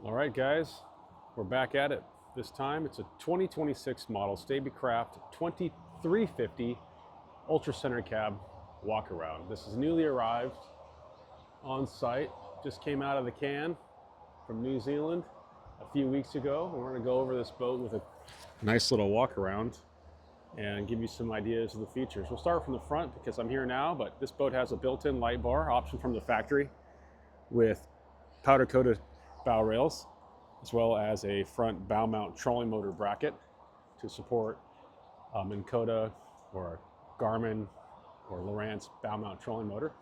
All right, guys, we're back at it. This time it's a 2026 model Stabicraft 2350 Ultra Center Cab Walkaround. This is newly arrived on site, just came out of the can from New Zealand a few weeks ago. We're going to go over this boat with a nice little walk around and give you some ideas of the features. We'll start from the front because I'm here now, but this boat has a built-in light bar option from the factory with powder-coated bow rails, as well as a front bow mount trolling motor bracket to support Minn Kota or Garmin or Lowrance bow mount trolling motor.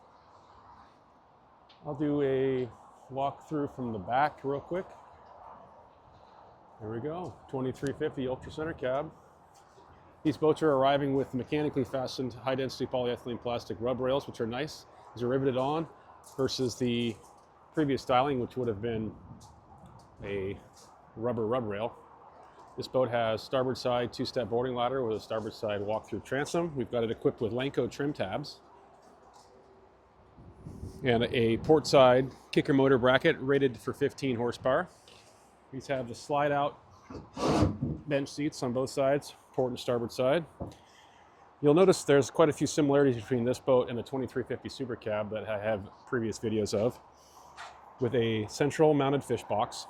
I'll do a walk through from the back real quick. There we go, 2350 Ultra Center Cab. These boats are arriving with mechanically fastened high-density polyethylene plastic rub rails, which are nice. These are riveted on versus the previous styling, which would have been a rubber rub rail. This boat has starboard side two-step boarding ladder with a starboard side walk-through transom. We've got it equipped with Lenco trim tabs and a port side kicker motor bracket rated for 15 horsepower. These have the slide-out bench seats on both sides, port and starboard side. You'll notice there's quite a few similarities between this boat and the 2350 Super Cab that I have previous videos of, with a central mounted fish box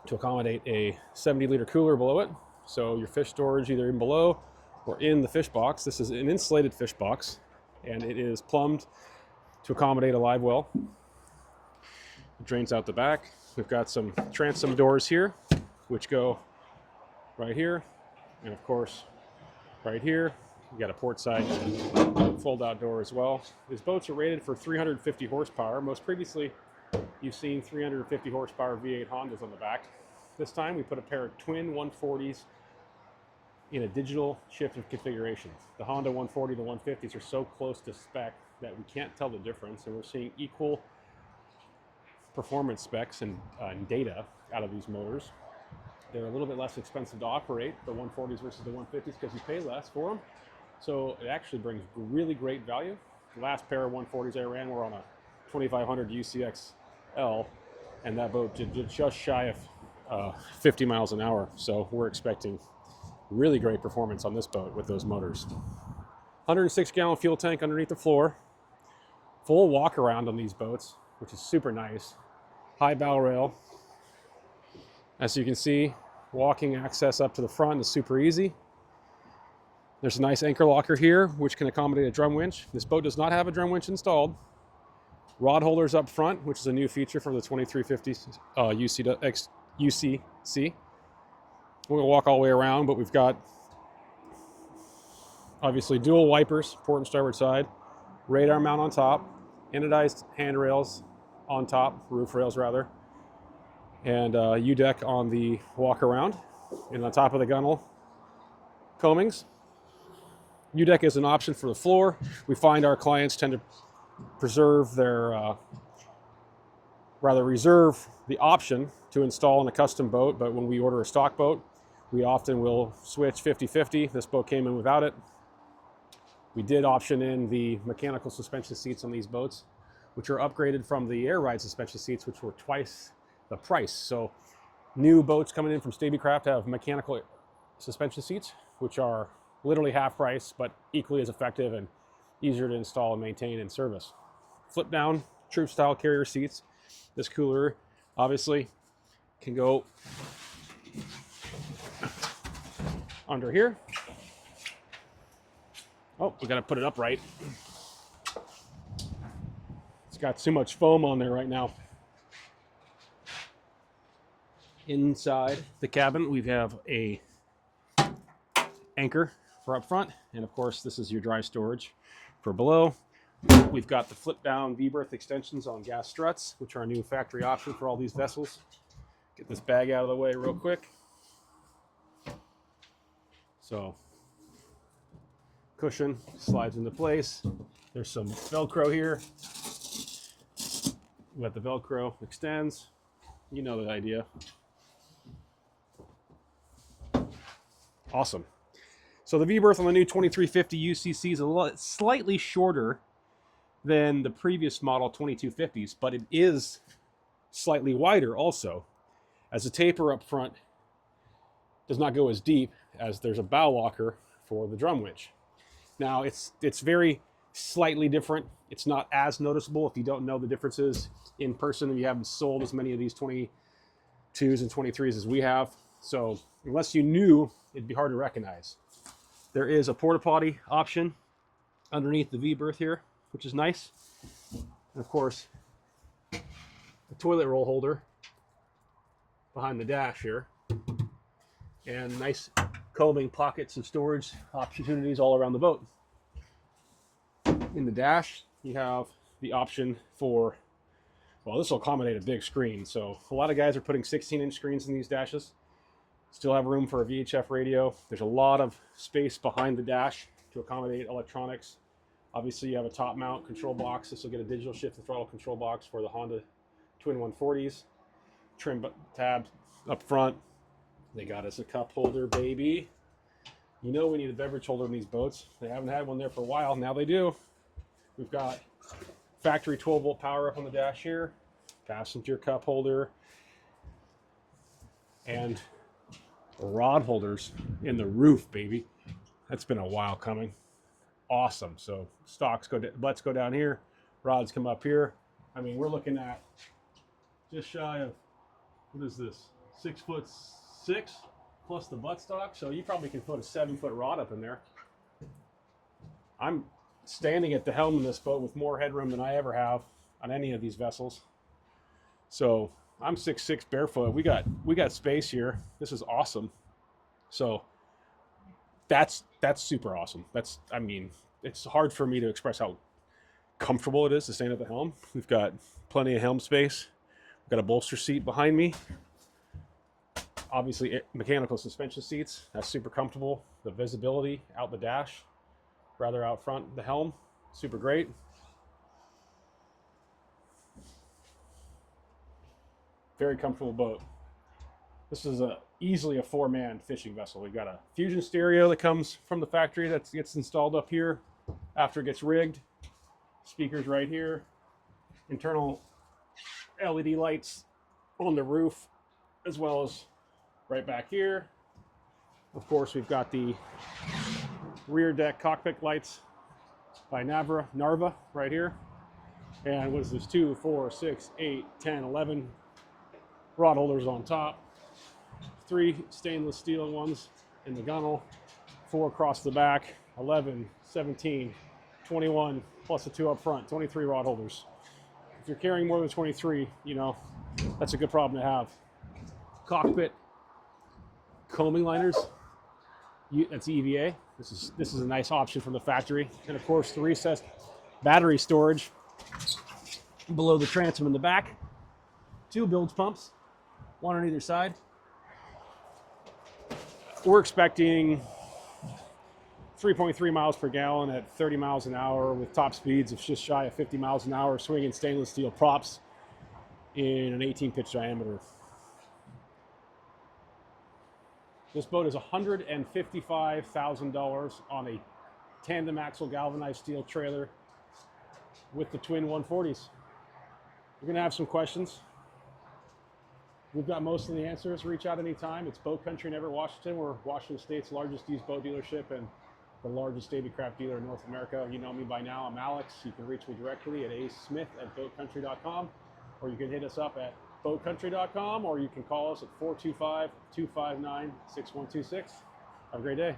to accommodate a 70-liter cooler below it. So your fish storage either in below or in the fish box. This is an insulated fish box, and it is plumbed to accommodate a live well. It drains out the back. We've got some transom doors here, which go right here, and of course, right here. You got a port side fold-out door as well. These boats are rated for 350 horsepower. Most previously, you've seen 350 horsepower V8 Hondas on the back. This time we put a pair of twin 140s in a digital shift of configuration. The Honda 140, the 150s are so close to spec that we can't tell the difference, and we're seeing equal performance specs and data out of these motors. They're a little bit less expensive to operate, the 140s versus the 150s, because you pay less for them. So it actually brings really great value. The last pair of 140s I ran were on a 2500 UCXL, and that boat did just shy of 50 miles an hour. So we're expecting really great performance on this boat with those motors. 106-gallon fuel tank underneath the floor. Full walk around on these boats, which is super nice. High bow rail. As you can see, walking access up to the front is super easy. There's a nice anchor locker here, which can accommodate a drum winch. This boat does not have a drum winch installed. Rod holders up front, which is a new feature for the 2350 UCC. We're gonna walk all the way around, but we've got obviously dual wipers, port and starboard side, radar mount on top, anodized handrails on top, roof rails rather, and U-deck on the walk around, and on top of the gunnel, coamings. U-deck is an option for the floor. We find our clients tend to preserve their, reserve the option to install in a custom boat, but when we order a stock boat, we often will switch 50-50. This boat came in without it. We did option in the mechanical suspension seats on these boats, which are upgraded from the air ride suspension seats, which were twice the price. So new boats coming in from Stabicraft have mechanical suspension seats, which are literally half price, but equally as effective and easier to install and maintain and service. Flip down troop style carrier seats. This cooler obviously can go under here. Oh, we gotta put it upright. It's got too much foam on there right now. Inside the cabin, we have a anchor for up front, and of course this is your dry storage for below. We've got the flip down V-berth extensions on gas struts, which are a new factory option for all these vessels. Get this bag out of the way real quick. So cushion slides into place. There's some Velcro here. We got the Velcro extends. You know the idea. Awesome. So the V-berth on the new 2350 UCC is slightly shorter than the previous model 2250s, but it is slightly wider also. as the taper up front does not go as deep as there's a bow walker for the drum winch. Now it's very slightly different. It's not as noticeable if you don't know the differences in person and you haven't sold as many of these 22s and 23s as we have. So unless you knew, it'd be hard to recognize. There is a porta potty option underneath the V-berth here, which is nice. And of course, a toilet roll holder behind the dash here. And nice combing pockets and storage opportunities all around the boat. In the dash, you have the option for, well, this will accommodate a big screen. So a lot of guys are putting 16-inch screens in these dashes. Still have room for a VHF radio. There's a lot of space behind the dash to accommodate electronics. Obviously, you have a top mount control box. This will get a digital shift and throttle control box for the Honda Twin 140s. Trim tabs up front. They got us a cup holder, baby. You know we need a beverage holder in these boats. They haven't had one there for a while. Now they do. We've got factory 12-volt power up on the dash here. Passenger cup holder. And rod holders in the roof, baby. That's been a while coming. Awesome. So stocks go, butts go down here. Rods come up here. I mean, we're looking at just shy of, what is this? 6'6" plus the buttstock, so you probably can put a 7-foot rod up in there. I'm standing at the helm in this boat with more headroom than I ever have on any of these vessels. So I'm 6'6" barefoot. We got space here. This is awesome. So that's super awesome. I mean, it's hard for me to express how comfortable it is to stand at the helm. We've got plenty of helm space. We've got a bolster seat behind me. Obviously, mechanical suspension seats. That's super comfortable. The visibility out the dash, rather out front, the helm, super great. Very comfortable boat. This is easily a 4-man fishing vessel. We've got a Fusion stereo that comes from the factory that gets installed up here after it gets rigged. Speakers right here. Internal LED lights on the roof, as well as right back here. Of course, we've got the rear deck cockpit lights by Narva right here. And what is this? 2, 4, 6, 8, 10, 11 rod holders on top. 3 stainless steel ones in the gunnel. 4 across the back. 11, 17, 21, plus the 2 up front. 23 rod holders. If you're carrying more than 23, you know, that's a good problem to have. Cockpit combing liners. That's EVA. This is a nice option from the factory. And of course, the recessed battery storage below the transom in the back. 2 bilge pumps, 1 on either side. We're expecting 3.3 miles per gallon at 30 miles an hour with top speeds of just shy of 50 miles an hour, swinging stainless steel props in an 18-pitch diameter. This boat is $155,000 on a tandem axle galvanized steel trailer with the twin 140s. We're gonna have some questions. We've got most of the answers. Reach out anytime. It's Boat Country in Everett, Washington. We're Washington State's largest used boat dealership and the largest Stabicraft dealer in North America. You know me by now. I'm Alex. You can reach me directly at asmith@boatcountry.com, or you can hit us up at boatcountry.com, or you can call us at 425-259-6126. Have a great day.